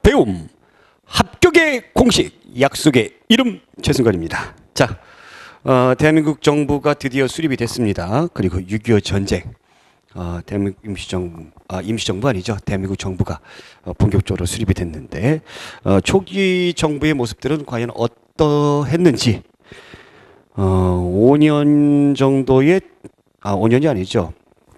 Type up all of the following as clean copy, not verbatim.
배움 합격의 공식 약속의 이름 최승관입니다. 자, 대한민국 정부가 드디어 수립이 됐습니다. 그리고 6.25 전쟁, 대한민국 임시정부 아니죠. 대한민국 정부가 본격적으로 수립이 됐는데 초기 정부의 모습들은 과연 어떠했는지 5년 정도의 5년이 아니죠.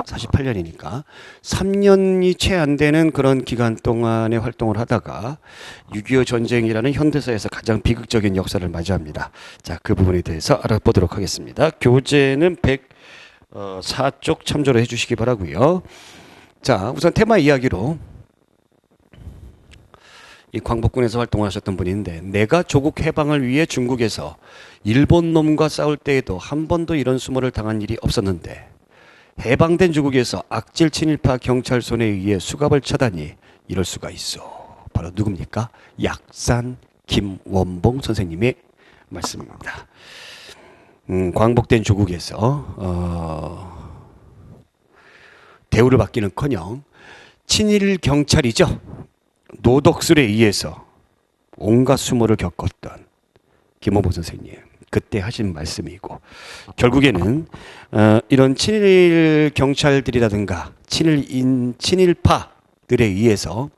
48년이니까 3년이 채 안 되는 그런 기간 동안의 활동을 하다가 6.25 전쟁이라는 현대사에서 가장 비극적인 역사를 맞이합니다. 자, 그 부분에 대해서 알아보도록 하겠습니다. 교재는 104쪽 참조를 해주시기 바라고요. 자, 우선 테마 이야기로 이 광복군에서 활동을 하셨던 분인데, 내가 조국 해방을 위해 중국에서 일본 놈과 싸울 때에도 한 번도 이런 수모를 당한 일이 없었는데 해방된 조국에서 악질 친일파 경찰손에 의해 수갑을 차다니 이럴 수가 있어. 바로 누굽니까? 약산 김원봉 선생님의 말씀입니다. 광복된 조국에서 대우를 받기는커녕 친일 경찰이죠. 노덕술에 의해서 온갖 수모를 겪었던 김원봉 선생님, 그때 하신 말씀이고, 결국에는 이런 친일 경찰들이라든가 친일파들에 의해서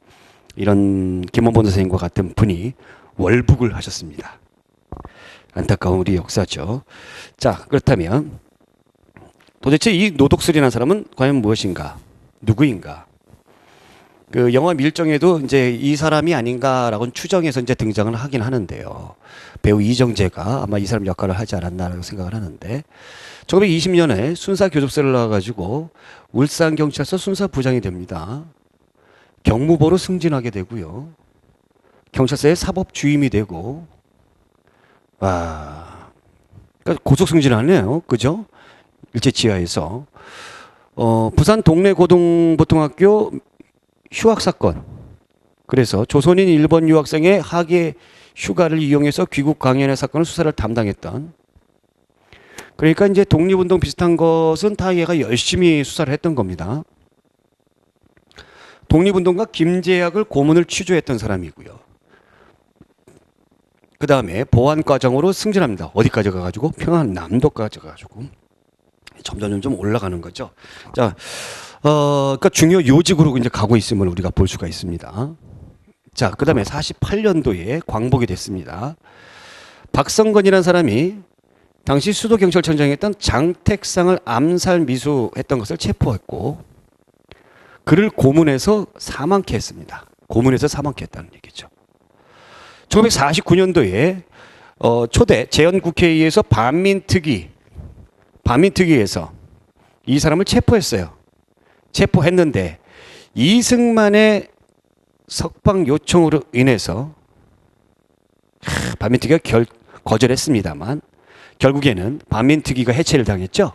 이런 김원봉 선생님과 같은 분이 월북을 하셨습니다. 안타까운 우리 역사죠. 자, 그렇다면 도대체 이 노덕술이라는 사람은 과연 무엇인가? 누구인가? 그 영화 밀정에도 이제 이 사람이 아닌가라고 추정해서 이제 등장을 하긴 하는데요. 배우 이정재가 아마 이 사람 역할을 하지 않았나라고 생각을 하는데, 1920년에 순사 교접소를 나와가지고 울산경찰서 순사부장이 됩니다. 경무보로 승진하게 되고요. 경찰서의 사법주임이 되고, 그러니까 고속 승진하네요. 그죠? 일제치하에서 부산 동래고등보통학교 휴학사건. 그래서 조선인 일본 유학생의 학예 휴가를 이용해서 귀국 강연의 사건을 수사를 담당했던. 그러니까 이제 독립운동 비슷한 것은 다 얘가 열심히 수사를 했던 겁니다. 독립운동가 김재학을 고문을 취조했던 사람이고요. 그 다음에 보안과장으로 승진합니다. 어디까지 가가지고? 평안남도까지 가가지고. 점점 좀 올라가는 거죠. 자, 그러니까 중요 요직으로 이제 가고 있음을 우리가 볼 수가 있습니다. 자, 그 다음에 48년도에 광복이 됐습니다. 박성건이라는 사람이 당시 수도경찰청장에 있던 장택상을 암살 미수했던 것을 체포했고, 그를 고문해서 사망케 했습니다. 고문해서 사망케 했다는 얘기죠. 1949년도에 초대 재헌국회의에서 반민특위에서 이 사람을 체포했어요. 체포했는데 이승만의 석방 요청으로 인해서 반민특위가 거절했습니다만 결국에는 반민특위가 해체를 당했죠.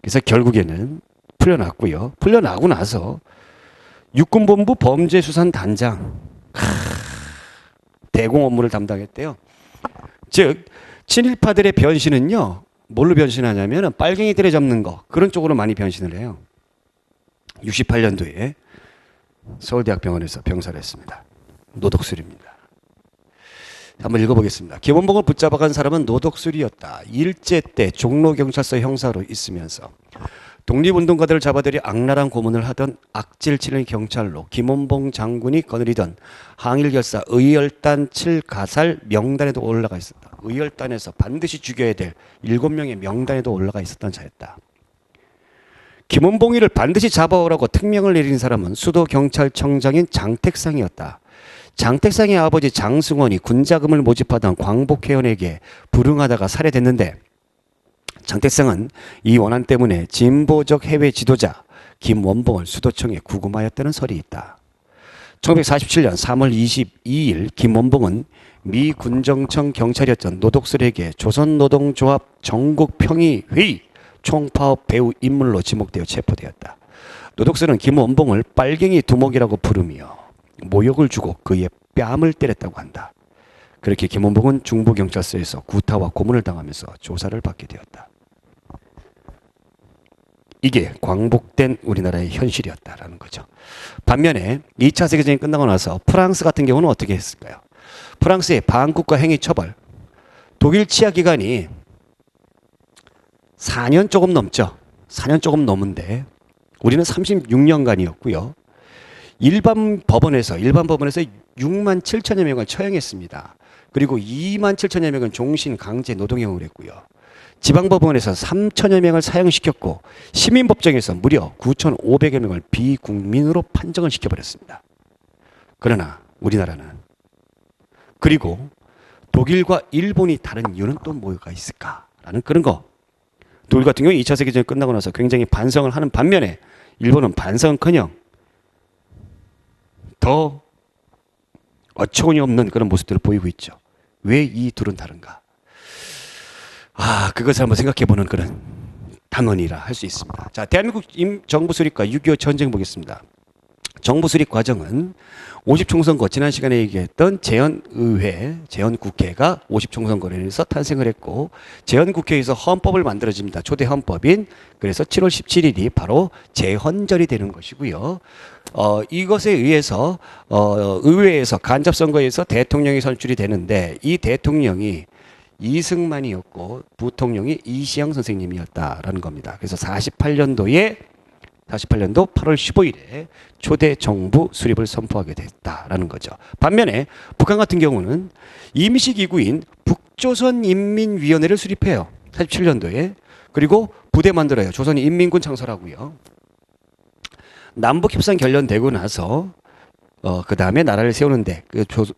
그래서 결국에는 풀려났고요. 풀려나고 나서 육군본부 범죄수산단장 대공 업무를 담당했대요. 즉 친일파들의 변신은요, 뭘로 변신하냐면 빨갱이들을 잡는 거, 그런 쪽으로 많이 변신을 해요. 68년도에 서울대학병원에서 병사를 했습니다. 노덕술입니다. 한번 읽어보겠습니다. 김원봉을 붙잡아간 사람은 노덕술이었다. 일제 때 종로경찰서 형사로 있으면서 독립운동가들을 잡아들여 악랄한 고문을 하던 악질 친일 경찰로 김원봉 장군이 거느리던 항일결사 의열단 7가살 명단에도 올라가 있었다. 의열단에서 반드시 죽여야 될 7명의 명단에도 올라가 있었던 자였다. 김원봉이를 반드시 잡아오라고 특명을 내린 사람은 수도경찰청장인 장택상이었다. 장택상의 아버지 장승원이 군자금을 모집하던 광복회원에게 불응하다가 살해됐는데, 장택상은 이 원한 때문에 진보적 해외 지도자 김원봉을 수도청에 구금하였다는 설이 있다. 1947년 3월 22일 김원봉은 미 군정청 경찰이었던 노덕술에게 조선노동조합 전국평의회의 총파업 배후 인물로 지목되어 체포되었다. 노덕술은 김원봉을 빨갱이 두목이라고 부르며 모욕을 주고 그의 뺨을 때렸다고 한다. 그렇게 김원봉은 중부경찰서에서 구타와 고문을 당하면서 조사를 받게 되었다. 이게 광복된 우리나라의 현실이었다라는 거죠. 반면에 2차 세계대전이 끝나고 나서 프랑스 같은 경우는 어떻게 했을까요? 프랑스의 반국가 행위 처벌, 독일 치하 기간이 4년 조금 넘죠. 4년 조금 넘은데 우리는 36년간이었고요. 일반 법원에서 6만 7천여 명을 처형했습니다. 그리고 2만 7천여 명은 종신 강제 노동형을 했고요. 지방법원에서 3천여 명을 사형시켰고 시민법정에서 무려 9,500여 명을 비국민으로 판정을 시켜버렸습니다. 그러나 우리나라는, 그리고 독일과 일본이 다른 이유는 또 뭐가 있을까라는 그런 거. 독일 같은 경우 2차 세계대전이 끝나고 나서 굉장히 반성을 하는 반면에 일본은 반성은커녕 더 어처구니 없는 그런 모습들을 보이고 있죠. 왜 이 둘은 다른가? 그것을 한번 생각해보는 그런 단원이라 할 수 있습니다. 자, 대한민국 정부 수립과 6.25 전쟁 보겠습니다. 정부 수립 과정은 50총선거, 지난 시간에 얘기했던 재헌의회, 재헌국회가 50총선거를 해서 탄생을 했고, 재헌국회에서 헌법을 만들어집니다. 초대 헌법인, 그래서 7월 17일이 바로 재헌절이 되는 것이고요. 이것에 의해서 의회에서 간접선거에서 대통령이 선출이 되는데, 이 대통령이 이승만이었고 부통령이 이시영 선생님이었다라는 겁니다. 그래서 48년도 8월 15일에 초대 정부 수립을 선포하게 됐다라는 거죠. 반면에 북한 같은 경우는 임시기구인 북조선인민위원회를 수립해요. 47년도에. 그리고 부대 만들어요. 조선인민군 창설하고요. 남북협상 결렬되고 나서 그 다음에 나라를 세우는데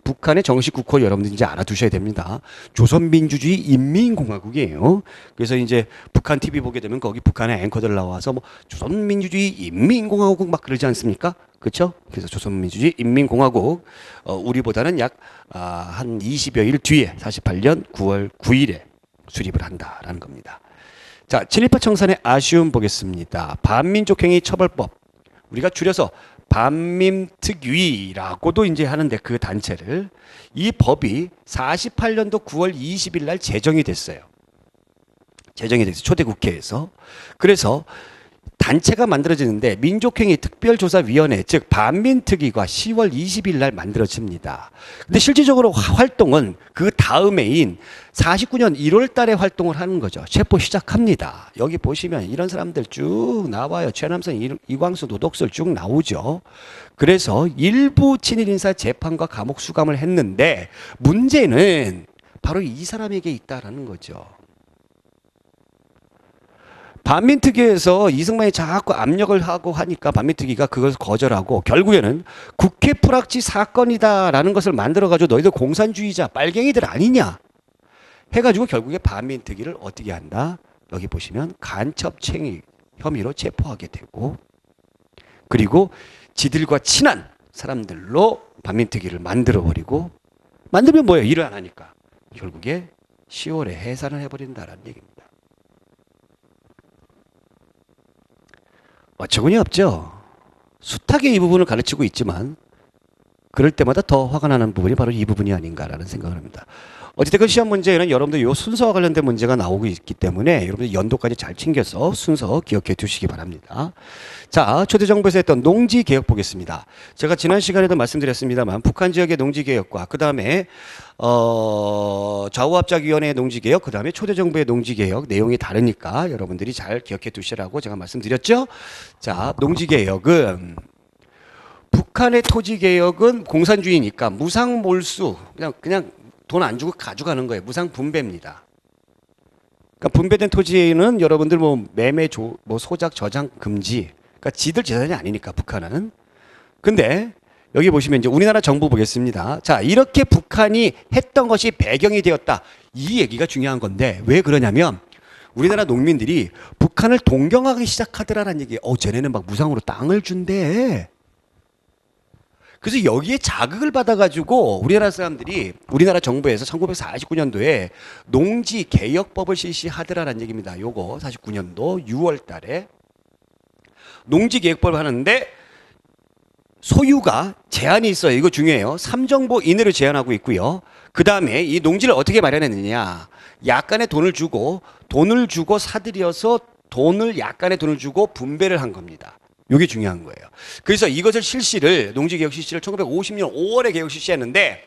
북한의 정식 국호 여러분들 이제 알아두셔야 됩니다. 조선민주주의 인민공화국이에요. 그래서 이제 북한 TV 보게 되면 거기 북한의 앵커들 나와서 뭐 조선민주주의 인민공화국 막 그러지 않습니까? 그렇죠? 그래서 조선민주주의 인민공화국 우리보다는 약 한 20여일 뒤에 48년 9월 9일에 수립을 한다라는 겁니다. 자, 친일파 청산의 아쉬움 보겠습니다. 반민족행위 처벌법, 우리가 줄여서 반민특위라고도 이제 하는데, 그 단체를, 이 법이 48년도 9월 20일 날 제정이 됐어요. 초대 국회에서. 그래서 단체가 만들어지는데 민족행위 특별조사위원회, 즉 반민특위가 10월 20일 날 만들어집니다. 근데 실질적으로 활동은 그 다음해인 49년 1월 달에 활동을 하는 거죠. 체포 시작합니다. 여기 보시면 이런 사람들 쭉 나와요. 최남선, 이광수, 노덕설 쭉 나오죠. 그래서 일부 친일 인사 재판과 감옥 수감을 했는데, 문제는 바로 이 사람에게 있다라는 거죠. 반민특위에서 이승만이 자꾸 압력을 하고 하니까 반민특위가 그것을 거절하고, 결국에는 국회 불합치 사건이다라는 것을 만들어가지고 너희들 공산주의자 빨갱이들 아니냐 해가지고 결국에 반민특위를 어떻게 한다? 여기 보시면 간첩행위 혐의로 체포하게 되고, 그리고 지들과 친한 사람들로 반민특위를 만들어버리고, 만들면 뭐예요? 일을 안 하니까 결국에 10월에 해산을 해버린다라는 얘기입니다. 어처구니 없죠. 숱하게 이 부분을 가르치고 있지만 그럴 때마다 더 화가 나는 부분이 바로 이 부분이 아닌가라는 생각을 합니다. 어쨌든 시험 문제에는 여러분들 이 순서와 관련된 문제가 나오고 있기 때문에 여러분들 연도까지 잘 챙겨서 순서 기억해 두시기 바랍니다. 자, 초대 정부에서 했던 농지 개혁 보겠습니다. 제가 지난 시간에도 말씀드렸습니다만 북한 지역의 농지 개혁과 그 다음에 좌우합작위원회의 농지 개혁, 그 다음에 초대 정부의 농지 개혁 내용이 다르니까 여러분들이 잘 기억해 두시라고 제가 말씀드렸죠. 자, 농지 개혁은, 북한의 토지 개혁은 공산주의니까 무상 몰수, 그냥 돈 안 주고 가져가는 거예요. 무상 분배입니다. 그러니까 분배된 토지는 여러분들 뭐 매매, 뭐 소작, 저장 금지. 그러니까 지들 재산이 아니니까 북한은. 근데 여기 보시면 이제 우리나라 정부 보겠습니다. 자, 이렇게 북한이 했던 것이 배경이 되었다. 이 얘기가 중요한 건데, 왜 그러냐면 우리나라 농민들이 북한을 동경하기 시작하더라는 얘기예요. 쟤네는 막 무상으로 땅을 준대. 그래서 여기에 자극을 받아가지고 우리나라 사람들이, 우리나라 정부에서 1949년도에 농지 개혁법을 실시하더라는 얘기입니다. 요거 49년도 6월 달에 농지 개혁법을 하는데 소유가 제한이 있어요. 이거 중요해요. 3정보 이내로 제한하고 있고요. 그 다음에 이 농지를 어떻게 마련했느냐. 약간의 돈을 주고 사들여서 돈을 약간의 돈을 주고 분배를 한 겁니다. 이게 중요한 거예요. 그래서 이것을 실시를 농지개혁 실시를 1950년 5월에 개혁 실시했는데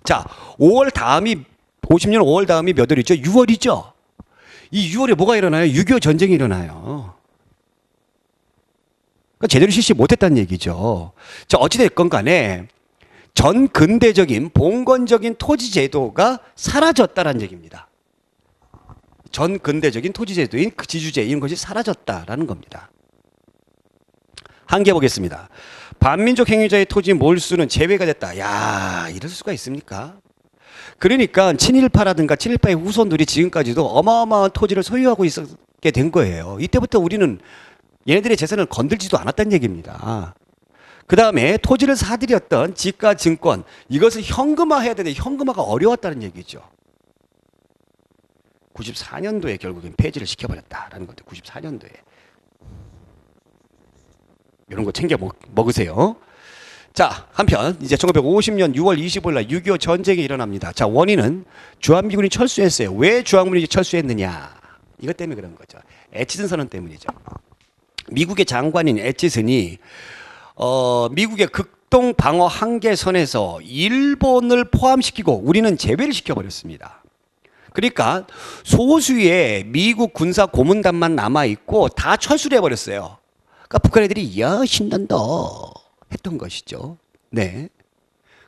자 5월 다음이 50년 5월 다음이 몇 월이죠? 6월이죠. 이 6월에 뭐가 일어나요? 6.25 전쟁이 일어나요. 그러니까 제대로 실시 못했다는 얘기죠. 자 어찌됐건 간에 전 근대적인 봉건적인 토지 제도가 사라졌다라는 얘기입니다. 전 근대적인 토지 제도인 그 지주제 이런 것이 사라졌다라는 겁니다. 한개 보겠습니다. 반민족 행위자의 토지 몰수는 제외가 됐다. 야, 이럴 수가 있습니까? 그러니까 친일파라든가 친일파의 후손들이 지금까지도 어마어마한 토지를 소유하고 있었게 된 거예요. 이때부터 우리는 얘네들의 재산을 건들지도 않았다는 얘기입니다. 그 다음에 토지를 사들였던 지가 증권 이것을 현금화해야 되는데 현금화가 어려웠다는 얘기죠. 94년도에 결국엔 폐지를 시켜버렸다라는 건데 94년도에 이런 거 챙겨 먹으세요. 자 한편 이제 1950년 6월 25일 날 6.25 전쟁이 일어납니다. 자 원인은 주한미군이 철수했어요. 왜 주한미군이 철수했느냐? 이것 때문에 그런 거죠. 에치슨 선언 때문이죠. 미국의 장관인 에치슨이 미국의 극동 방어 한계선에서 일본을 포함시키고 우리는 제외를 시켜버렸습니다. 그러니까 소수의 미국 군사 고문단만 남아있고 다 철수를 해버렸어요. 그러니까 북한 애들이 이야 신난다 했던 것이죠. 네.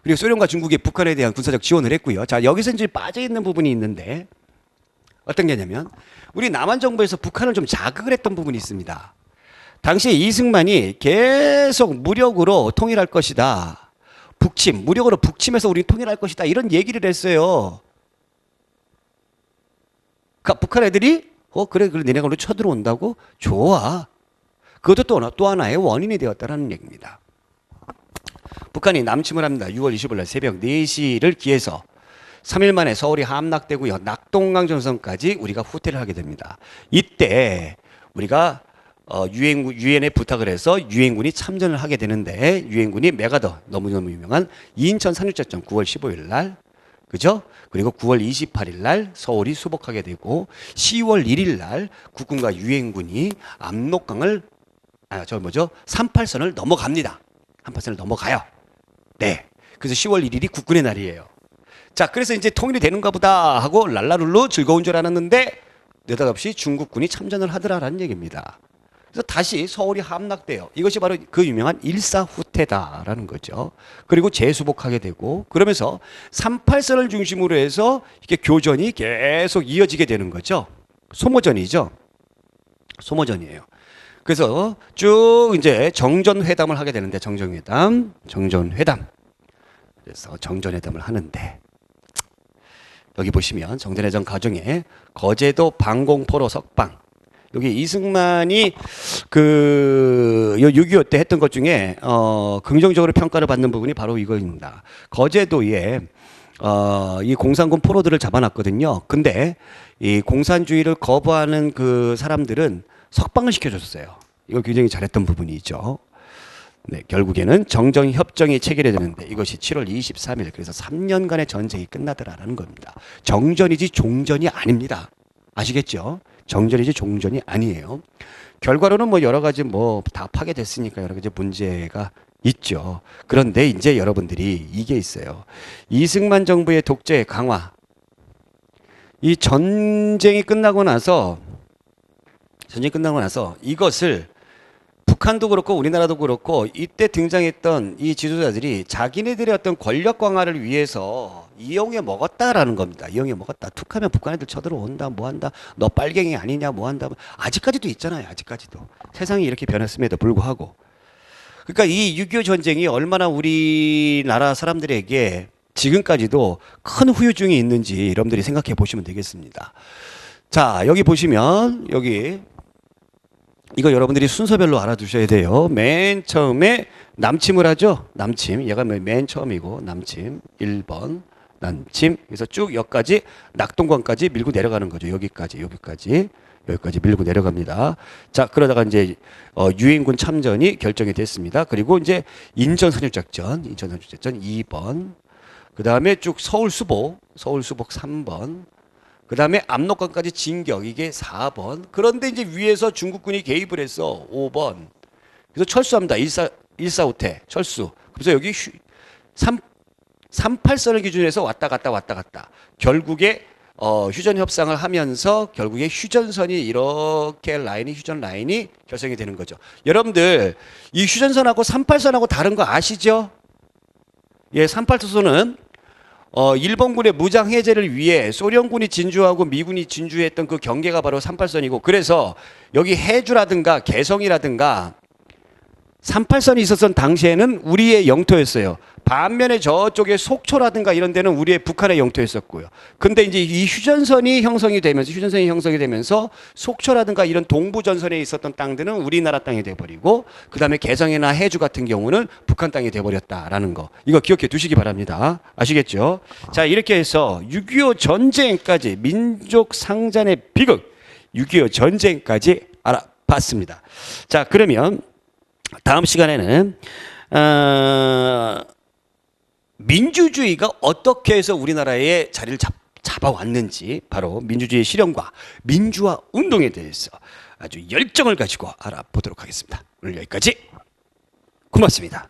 그리고 소련과 중국이 북한에 대한 군사적 지원을 했고요. 자 여기서 이제 빠져있는 부분이 있는데 어떤 게냐면 우리 남한 정부에서 북한을 좀 자극을 했던 부분이 있습니다. 당시에 이승만이 계속 무력으로 통일할 것이다. 무력으로 북침해서 우리 통일할 것이다. 이런 얘기를 했어요. 그러니까 북한 애들이 그래 니네가 우리 쳐들어온다고? 좋아. 그것도 또 하나의 원인이 되었다는 얘기입니다. 북한이 남침을 합니다. 6월 25일 날 새벽 4시를 기해서 3일 만에 서울이 함락되고요. 낙동강 전선까지 우리가 후퇴를 하게 됩니다. 이때 우리가 유엔에 부탁을 해서 유엔군이 참전을 하게 되는데 유엔군이 메가더 너무너무 유명한 인천 상륙작전 9월 15일 날 그죠? 그리고 9월 28일 날 서울이 수복하게 되고 10월 1일 날 국군과 유엔군이 압록강을 38선을 넘어갑니다. 38선을 넘어가요. 네. 그래서 10월 1일이 국군의 날이에요. 자, 그래서 이제 통일이 되는가 보다 하고 랄라룰루 즐거운 줄 알았는데 느닷없이 중국군이 참전을 하더라라는 얘기입니다. 그래서 다시 서울이 함락돼요. 이것이 바로 그 유명한 일사후퇴다라는 거죠. 그리고 재수복하게 되고 그러면서 38선을 중심으로 해서 이렇게 교전이 계속 이어지게 되는 거죠. 소모전이죠. 소모전이에요. 그래서 쭉 이제 정전회담을 하게 되는데 정전회담. 그래서 정전회담을 하는데 여기 보시면 정전회담 과정에 거제도 방공포로 석방. 여기 이승만이 그 6.25 때 했던 것 중에 긍정적으로 평가를 받는 부분이 바로 이거입니다. 거제도에 이 공산군 포로들을 잡아놨거든요. 근데 이 공산주의를 거부하는 그 사람들은 석방을 시켜줬어요. 이거 굉장히 잘했던 부분이죠. 네, 결국에는 정전협정이 체결되는데 이것이 7월 23일 그래서 3년간의 전쟁이 끝나더라라는 겁니다. 정전이지 종전이 아닙니다. 아시겠죠? 정전이지 종전이 아니에요. 결과로는 뭐 여러 가지 뭐 다 파괴됐으니까 여러 가지 문제가 있죠. 그런데 이제 여러분들이 이게 있어요. 이승만 정부의 독재 강화. 이 전쟁이 끝나고 나서 이것을 북한도 그렇고 우리나라도 그렇고 이때 등장했던 이 지도자들이 자기네들의 어떤 권력 강화를 위해서 이용해 먹었다라는 겁니다. 이용해 먹었다. 툭하면 북한 애들 쳐들어온다. 뭐한다. 너 빨갱이 아니냐. 뭐한다. 아직까지도 있잖아요. 아직까지도. 세상이 이렇게 변했음에도 불구하고. 그러니까 이 6.25 전쟁이 얼마나 우리나라 사람들에게 지금까지도 큰 후유증이 있는지 여러분들이 생각해 보시면 되겠습니다. 자, 여기 보시면 여기 이거 여러분들이 순서별로 알아두셔야 돼요. 맨 처음에 남침을 하죠. 남침. 얘가 맨 처음이고 남침 1번 남침. 그래서 쭉 여기까지 낙동강까지 밀고 내려가는 거죠. 여기까지 밀고 내려갑니다. 자, 그러다가 이제 유엔군 참전이 결정이 됐습니다. 그리고 이제 인천 상륙작전 2번. 그 다음에 쭉 서울 수복 3번. 그 다음에 압록강까지 진격, 이게 4번. 그런데 이제 위에서 중국군이 개입을 해서 5번. 그래서 철수합니다. 145태 철수. 그래서 여기 38선을 기준으로 해서 왔다 갔다. 결국에 휴전 협상을 하면서 결국에 휴전선이 이렇게 휴전 라인이 결성이 되는 거죠. 여러분들 이 휴전선하고 38선하고 다른 거 아시죠? 예, 38선은 일본군의 무장 해제를 위해 소련군이 진주하고 미군이 진주했던 그 경계가 바로 38선이고, 그래서 여기 해주라든가 개성이라든가 38선이 있었던 당시에는 우리의 영토였어요. 반면에 저쪽에 속초라든가 이런 데는 우리의 북한의 영토였었고요. 근데 이제 이 휴전선이 형성이 되면서 속초라든가 이런 동부전선에 있었던 땅들은 우리나라 땅이 돼버리고, 그 다음에 개성이나 해주 같은 경우는 북한 땅이 돼버렸다라는 거. 이거 기억해 두시기 바랍니다. 아시겠죠? 자, 이렇게 해서 6.25 전쟁까지, 민족 상잔의 비극, 6.25 전쟁까지 알아봤습니다. 자, 그러면 다음 시간에는 민주주의가 어떻게 해서 우리나라에 자리를 잡아왔는지, 바로 민주주의 실현과 민주화 운동에 대해서 아주 열정을 가지고 알아보도록 하겠습니다. 오늘 여기까지. 고맙습니다.